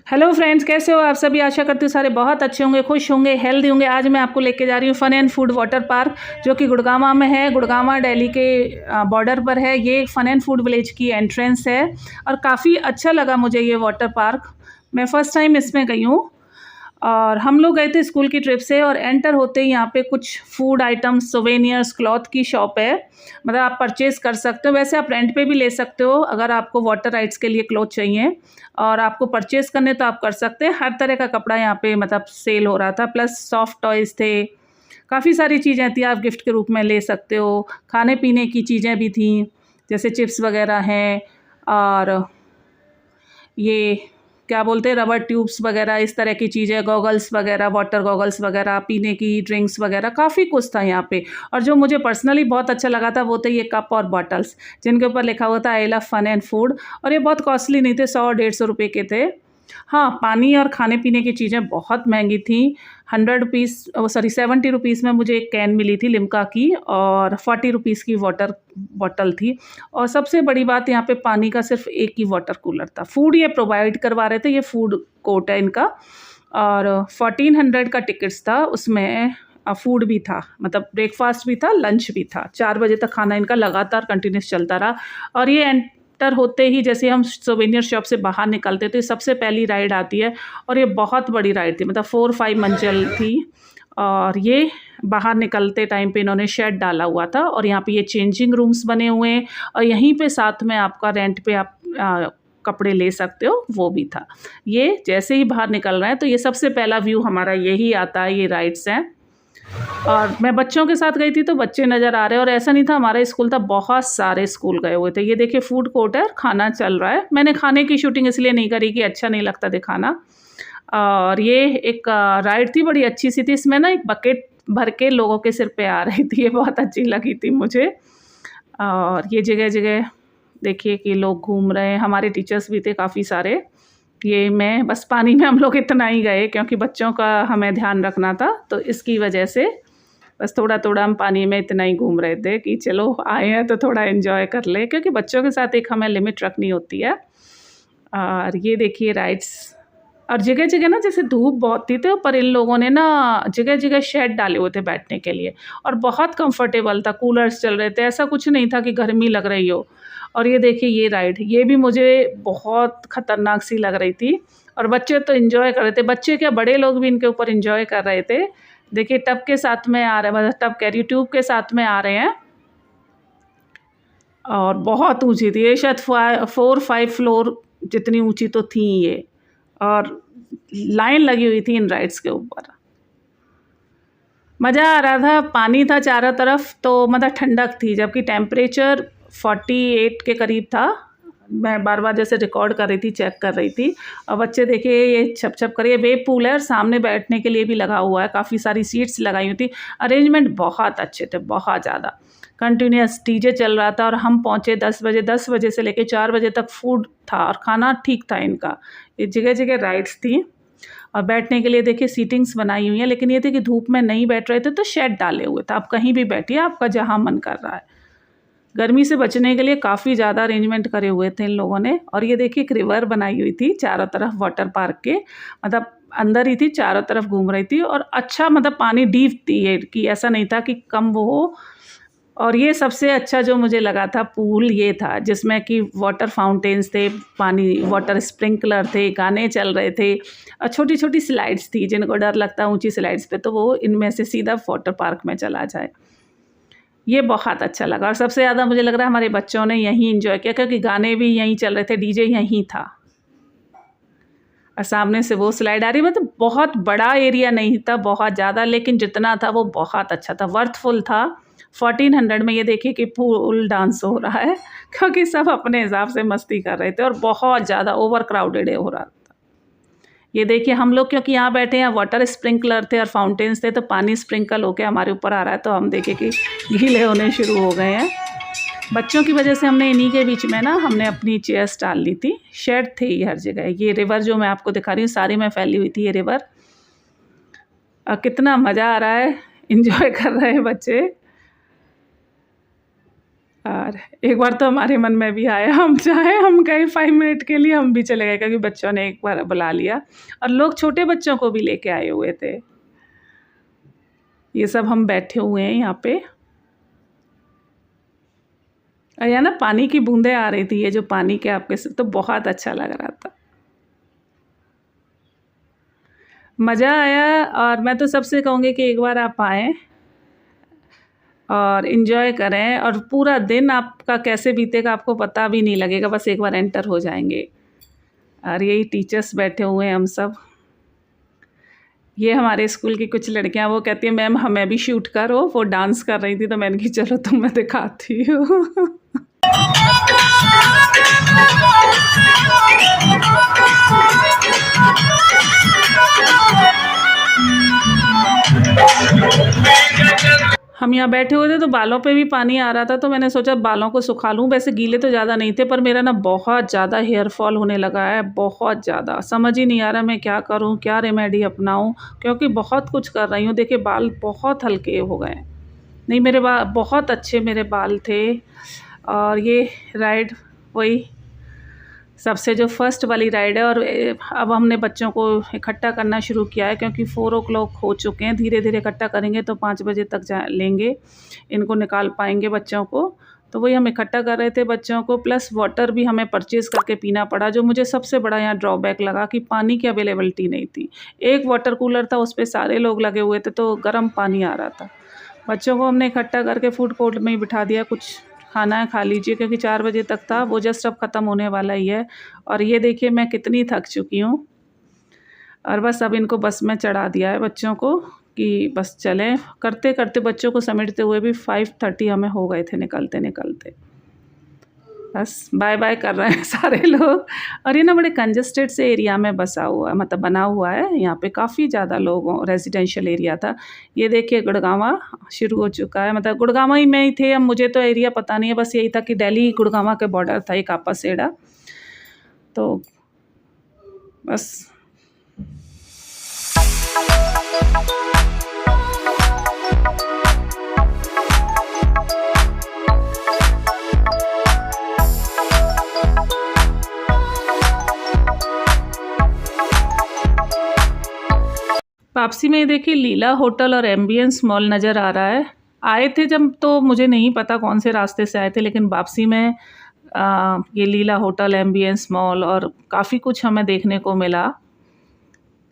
Hello friends, कैसे हो आप सभी। आशा करती हूँ सारे बहुत अच्छे होंगे, खुश होंगे, हेल्दी होंगे। आज मैं आपको लेके जा रही हूँ Fun and Food water park, जो कि गुड़गांव में है। गुड़गांव दिल्ली के बॉर्डर पर है। ये फन एंड फूड विलेज की एंट्रेंस है और काफ़ी अच्छा लगा मुझे ये वाटर पार्क। मैं फ़र्स्ट टाइम इसमें गई हूँ और हम लोग गए थे स्कूल की ट्रिप से। और एंटर होते ही यहाँ पे कुछ फूड आइटम्स, सोवेनियर्स, क्लॉथ की शॉप है। मतलब आप परचेज़ कर सकते हो। वैसे आप रेंट पे भी ले सकते हो अगर आपको वाटर राइड्स के लिए क्लॉथ चाहिए और आपको परचेज़ करने तो आप कर सकते हैं। हर तरह का कपड़ा यहाँ पे मतलब सेल हो रहा था, प्लस सॉफ्ट टॉयज़ थे, काफ़ी सारी चीज़ें थी, आप गिफ्ट के रूप में ले सकते हो। खाने पीने की चीज़ें भी थी, जैसे चिप्स वगैरह हैं और ये क्या बोलते हैं, रबर ट्यूब्स वगैरह, इस तरह की चीज़ें, गॉगल्स वगैरह, वाटर गॉगल्स वगैरह, पीने की ड्रिंक्स वगैरह, काफ़ी कुछ था यहाँ पे। और जो मुझे पर्सनली बहुत अच्छा लगा था वो थे ये कप और बॉटल्स, जिनके ऊपर लिखा हुआ था I love Fun and Food. और ये बहुत कॉस्टली नहीं थे, 100-150 रुपये के थे। हाँ, पानी और खाने पीने की चीज़ें बहुत महंगी थी। 70 रुपीज़ में मुझे एक कैन मिली थी लिम्का की और 40 रुपीज़ की वाटर बॉटल थी। और सबसे बड़ी बात, यहाँ पे पानी का सिर्फ एक ही वाटर कूलर था। फूड ये प्रोवाइड करवा रहे थे, ये फूड कोर्ट है इनका। और 1400 का टिकट्स था, उसमें फूड भी था, मतलब ब्रेकफास्ट भी था, लंच भी था। 4 बजे तक खाना इनका लगातार कंटिन्यूस चलता रहा। और ये एंटर होते ही जैसे हम सोवेनियर शॉप से बाहर निकलते तो सबसे पहली राइड आती है। और ये बहुत बड़ी राइड थी, मतलब 4-5 मंजिल थी। और ये बाहर निकलते टाइम पे इन्होंने शेड डाला हुआ था और यहाँ पे ये चेंजिंग रूम्स बने हुए हैं और यहीं पे साथ में आपका रेंट पे आप कपड़े ले सकते हो, वो भी था। ये जैसे ही बाहर निकल रहे हैं तो ये सबसे पहला व्यू हमारा यही आता है, ये राइड्स हैं। और मैं बच्चों के साथ गई थी तो बच्चे नज़र आ रहे हैं। और ऐसा नहीं था हमारा स्कूल था, बहुत सारे स्कूल गए हुए थे। ये देखिए फूड कोर्ट है, खाना चल रहा है। मैंने खाने की शूटिंग इसलिए नहीं करी कि अच्छा नहीं लगता दिखाना। और ये एक राइड थी, बड़ी अच्छी सी थी। इसमें ना एक बकेट भर के लोगों के सिर पे आ रही थी, ये बहुत अच्छी लगी थी मुझे। और ये जगह जगह देखिए कि लोग घूम रहे हैं, हमारे टीचर्स भी थे काफ़ी सारे। ये मैं बस पानी में हम लोग इतना ही गए क्योंकि बच्चों का हमें ध्यान रखना था, तो इसकी वजह से बस थोड़ा-थोड़ा हम पानी में इतना ही घूम रहे थे कि चलो आए हैं तो थोड़ा एन्जॉय कर लें, क्योंकि बच्चों के साथ एक हमें लिमिट रखनी होती है। और ये देखिए राइड्स, और जगह-जगह ना जैसे धूप बहुत थी तो पर इन लोगों ने ना जगह-जगह शेड डाले हुए थे बैठने के लिए और बहुत कंफर्टेबल था, कूलर्स चल रहे थे, ऐसा कुछ नहीं था कि गर्मी लग रही हो। और ये देखिए ये राइड, ये भी मुझे बहुत ख़तरनाक सी लग रही थी और बच्चे तो एन्जॉय कर रहे थे। बच्चे क्या, बड़े लोग भी इनके ऊपर एन्जॉय कर रहे थे। देखिए टब के साथ में आ रहे हैं, मतलब टब कह रही हूँ, ट्यूब के साथ में आ रहे हैं। और बहुत ऊँची थी ये, शायद 4-5 फ्लोर जितनी ऊँची तो थी ये। और लाइन लगी हुई थी इन राइड्स के ऊपर। मज़ा आ रहा था, पानी था चारों तरफ तो मतलब ठंडक थी, जबकि टेम्परेचर 48 के करीब था। मैं बार-बार जैसे रिकॉर्ड कर रही थी, चेक कर रही थी। और बच्चे देखिए ये छप-छप कर, ये वेव पूल है और सामने बैठने के लिए भी लगा हुआ है, काफ़ी सारी सीट्स लगाई हुई थी। अरेंजमेंट बहुत अच्छे थे, बहुत ज़्यादा। कंटिन्यूअस डीजे चल रहा था और हम पहुँचे 10 बजे। 10 बजे से लेके 4 बजे तक फूड था और खाना ठीक था इनका। ये जगह-जगह राइड्स थी और बैठने के लिए देखिए सीटिंग्स बनाई हुई हैं, लेकिन ये थी कि धूप में नहीं बैठ रहे थे तो शेड डाले हुए थे, आप कहीं भी बैठिए, आपका जहाँ मन कर रहा है। गर्मी से बचने के लिए काफ़ी ज़्यादा अरेंजमेंट करे हुए थे इन लोगों ने। और ये देखिए एक रिवर बनाई हुई थी चारों तरफ वाटर पार्क के, मतलब अंदर ही थी, चारों तरफ घूम रही थी। और अच्छा मतलब पानी डीप थी ये, कि ऐसा नहीं था कि कम वो हो। और ये सबसे अच्छा जो मुझे लगा था पूल ये था, जिसमें कि वाटर फाउंटेन्स थे, पानी वाटर स्प्रिंकलर थे, गाने चल रहे थे और छोटी-छोटी स्लाइड्स थी। जिनको डर लगता है ऊँची स्लाइड्स पे तो वो इनमें से सीधा वाटर पार्क में चला जाए। ये बहुत अच्छा लगा और सबसे ज़्यादा मुझे लग रहा है हमारे बच्चों ने यहीं एन्जॉय किया, क्योंकि गाने भी यहीं चल रहे थे, डीजे यहीं था और सामने से वो स्लाइड आ रही। मतलब बहुत बड़ा एरिया नहीं था, बहुत ज़्यादा, लेकिन जितना था वो बहुत अच्छा था, वर्थफुल था। 1400 में ये देखिए कि फुल डांस हो रहा है, क्योंकि सब अपने हिसाब से मस्ती कर रहे थे और बहुत ज़्यादा ओवर क्राउडेड हो रहा था। ये देखिए हम लोग क्योंकि यहाँ बैठे हैं, वाटर स्प्रिंकलर थे और फाउंटेन्स थे, तो पानी स्प्रिंकल होके हमारे ऊपर आ रहा है, तो हम देखे कि गीले होने शुरू हो गए हैं। बच्चों की वजह से हमने इन्हीं के बीच में ना हमने अपनी चेयर्स डाल ली थी। शेड थे ये हर जगह। ये रिवर जो मैं आपको दिखा रही हूँ सारी में फैली हुई थी ये रिवर। कितना मज़ा आ रहा है, इंजॉय कर रहे हैं बच्चे। और एक बार तो हमारे मन में भी आया हम चाहे हम गए 5 मिनट के लिए हम भी चले गए क्योंकि बच्चों ने एक बार बुला लिया और लोग छोटे बच्चों को भी लेके आए हुए थे। ये सब हम बैठे हुए हैं यहाँ पे और यहाँ ना पानी की बूंदें आ रही थी, ये जो पानी के आपके से तो बहुत अच्छा लग रहा था, मज़ा आया। और मैं तो सबसे कहूँगी कि एक बार आप आएँ और इन्जॉय करें और पूरा दिन आपका कैसे बीतेगा आपको पता भी नहीं लगेगा, बस एक बार एंटर हो जाएंगे। और यही टीचर्स बैठे हुए हैं हम सब। ये हमारे स्कूल की कुछ लड़कियां, वो कहती है मैम हमें भी शूट करो, वो डांस कर रही थी तो मैंने कहा चलो तुम्हें दिखाती हूँ। हम यहाँ बैठे हुए थे तो बालों पे भी पानी आ रहा था तो मैंने सोचा बालों को सुखा लूँ। वैसे गीले तो ज़्यादा नहीं थे पर मेरा ना बहुत ज़्यादा हेयर फॉल होने लगा है, बहुत ज़्यादा। समझ ही नहीं आ रहा मैं क्या करूँ, क्या रेमेडी अपनाऊँ, क्योंकि बहुत कुछ कर रही हूँ। देखिए बाल बहुत हल्के हो गए। नहीं मेरे बाल बहुत अच्छे मेरे बाल थे। और ये राइड वही सबसे जो फर्स्ट वाली राइड है और अब हमने बच्चों को इकट्ठा करना शुरू किया है क्योंकि 4 o'clock हो चुके हैं। धीरे धीरे इकट्ठा करेंगे तो 5 बजे तक लेंगे, इनको निकाल पाएंगे बच्चों को। तो वही हम इकट्ठा कर रहे थे बच्चों को, प्लस वाटर भी हमें परचेज़ करके पीना पड़ा। जो मुझे सबसे बड़ा यहाँ ड्रॉबैक लगा कि पानी की अवेलेबिलिटी नहीं थी। एक वाटर कूलर था, उस पर सारे लोग लगे हुए थे तो गर्म पानी आ रहा था। बच्चों को हमने इकट्ठा करके फूड कोर्ट में ही बिठा दिया, कुछ खाना है खा लीजिए, क्योंकि 4 बजे तक था, वो जस्ट अब ख़त्म होने वाला ही है। और ये देखिए मैं कितनी थक चुकी हूँ और बस अब इनको बस में चढ़ा दिया है बच्चों को कि बस चलें। करते करते बच्चों को समेटते हुए भी 5:30 हमें हो गए थे निकलते निकलते। बस बाय बाय कर रहे हैं सारे लोग। और ये ना बड़े कंजस्टेड से एरिया में बसा हुआ मतलब बना हुआ है, यहाँ पे काफ़ी ज़्यादा लोगों रेजिडेंशियल एरिया था। ये देखिए गुड़गांवा शुरू हो चुका है, मतलब गुड़गांवा ही में ही थे। अब मुझे तो एरिया पता नहीं है, बस यही था कि दिल्ली गुड़गांवा के बॉर्डर था एक आपसेड़ा। तो बस वापसी में देखिए लीला होटल और एम्बियंस मॉल नज़र आ रहा है। आए थे जब तो मुझे नहीं पता कौन से रास्ते से आए थे, लेकिन वापसी में ये लीला होटल, एम्बियंस मॉल और काफ़ी कुछ हमें देखने को मिला।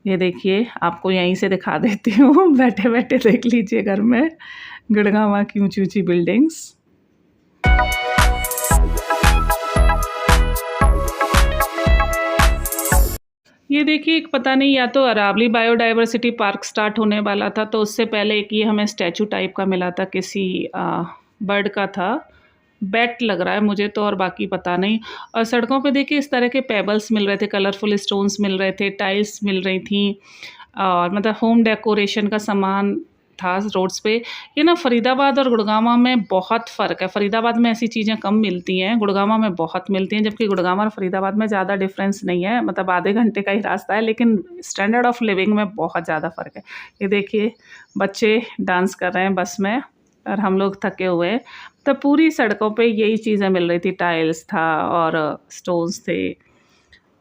ये देखिए आपको यहीं से दिखा देती हूँ, बैठे बैठे देख लीजिए घर में गुड़गांवा की ऊंची ऊंची बिल्डिंग्स। ये देखिए एक पता नहीं या तो अरावली बायोडाइवर्सिटी पार्क स्टार्ट होने वाला था, तो उससे पहले एक ये हमें स्टैचू टाइप का मिला था, किसी बर्ड का था। बैट लग रहा है मुझे तो, और बाकी पता नहीं। और सड़कों पे देखिए इस तरह के पेबल्स मिल रहे थे, कलरफुल स्टोन्स मिल रहे थे, टाइल्स मिल रही थी और मतलब होम डेकोरेशन का सामान था रोड्स पे। ये ना फरीदाबाद और गुड़गांवा में बहुत फ़र्क है। फरीदाबाद में ऐसी चीज़ें कम मिलती हैं, गुड़गांवा में बहुत मिलती हैं, जबकि गुड़गांवा और फरीदाबाद में ज़्यादा डिफरेंस नहीं है, मतलब आधे घंटे का ही रास्ता है, लेकिन स्टैंडर्ड ऑफ लिविंग में बहुत ज़्यादा फ़र्क है। ये देखिए बच्चे डांस कर रहे हैं बस में और हम लोग थके हुए हैं। तो पूरी सड़कों पे यही चीज़ें मिल रही थी, टाइल्स था और स्टोन्स थे।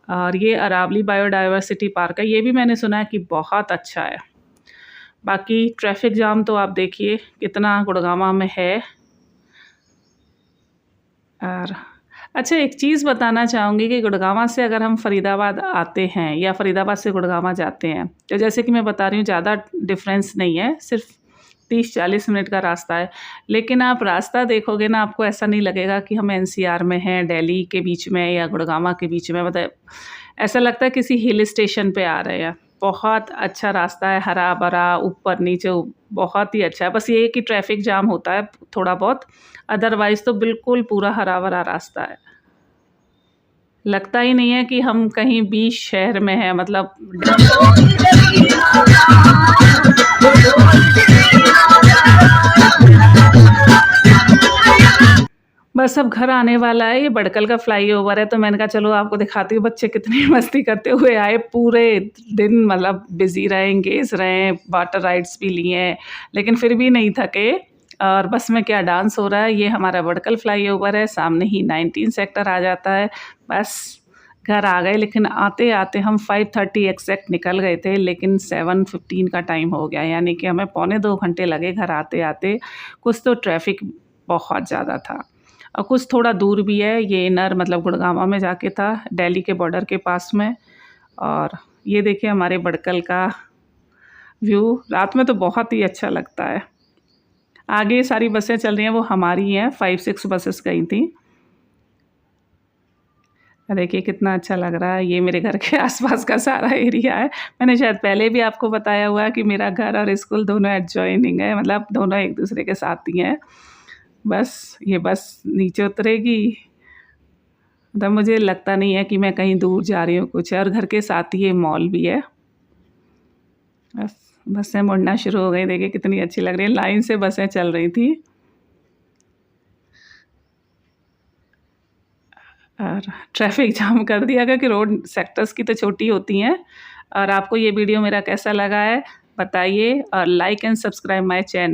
और ये अरावली बायोडाइवर्सिटी पार्क है, ये भी मैंने सुना है कि बहुत अच्छा है। बाकी ट्रैफिक जाम तो आप देखिए कितना गुड़गांवा में है। और अच्छा एक चीज़ बताना चाहूँगी कि गुड़गांवा से अगर हम फरीदाबाद आते हैं या फरीदाबाद से गुड़गांवा जाते हैं, तो जैसे कि मैं बता रही हूँ ज़्यादा डिफरेंस नहीं है, सिर्फ 30-40 मिनट का रास्ता है। लेकिन आप रास्ता देखोगे ना, आपको ऐसा नहीं लगेगा कि हम एनसीआर में हैं, दिल्ली के बीच में या गुड़गांवा के बीच में, मतलब ऐसा लगता है किसी हिल स्टेशन पे आ रहे हैं। बहुत अच्छा रास्ता है, हरा भरा, ऊपर नीचे बहुत ही अच्छा है। बस ये है कि ट्रैफिक जाम होता है थोड़ा बहुत, अदरवाइज़ तो बिल्कुल पूरा हरा भरा रास्ता है। लगता ही नहीं है कि हम कहीं बीच शहर में हैं, मतलब बस अब घर आने वाला है। ये बड़कल का फ्लाईओवर है, तो मैंने कहा चलो आपको दिखाती हूँ बच्चे कितनी मस्ती करते हुए आए। पूरे दिन मतलब बिज़ी रहे, एंगेज रहे, वाटर राइड्स भी लिए हैं, लेकिन फिर भी नहीं थके। और बस में क्या डांस हो रहा है। ये हमारा बड़कल फ्लाईओवर है, सामने ही 19 सेक्टर आ जाता है। बस घर आ गए, लेकिन आते आते हम 5:30 एग्जैक्ट निकल गए थे, लेकिन 7:15 का टाइम हो गया, यानी कि हमें पौने 2 घंटे लगे घर आते आते। कुछ तो ट्रैफिक बहुत ज़्यादा था और कुछ थोड़ा दूर भी है। ये इनर मतलब गुड़गांव में जाके था, दिल्ली के बॉर्डर के पास में। और ये देखिए हमारे बड़कल का व्यू, रात में तो बहुत ही अच्छा लगता है। आगे सारी बसें चल रही हैं, वो हमारी हैं, 5-6 बसेस गई थी। देखिए कितना अच्छा लग रहा है। ये मेरे घर के आसपास का सारा एरिया है। मैंने शायद पहले भी आपको बताया हुआ है कि मेरा घर और स्कूल दोनों एडजॉइनिंग है, मतलब दोनों एक दूसरे के साथ ही हैं। बस ये बस नीचे उतरेगी, मतलब मुझे लगता नहीं है कि मैं कहीं दूर जा रही हूँ कुछ है, और घर के साथ ही ये मॉल भी है। बस बसें मुड़ना शुरू हो गई, देखिए कितनी अच्छी लग रही है, लाइन से बसें चल रही थी। और ट्रैफिक जाम कर दिया, क्योंकि रोड सेक्टर्स की तो छोटी होती हैं। और आपको ये वीडियो मेरा कैसा लगा है बताइए, और like and subscribe my channel.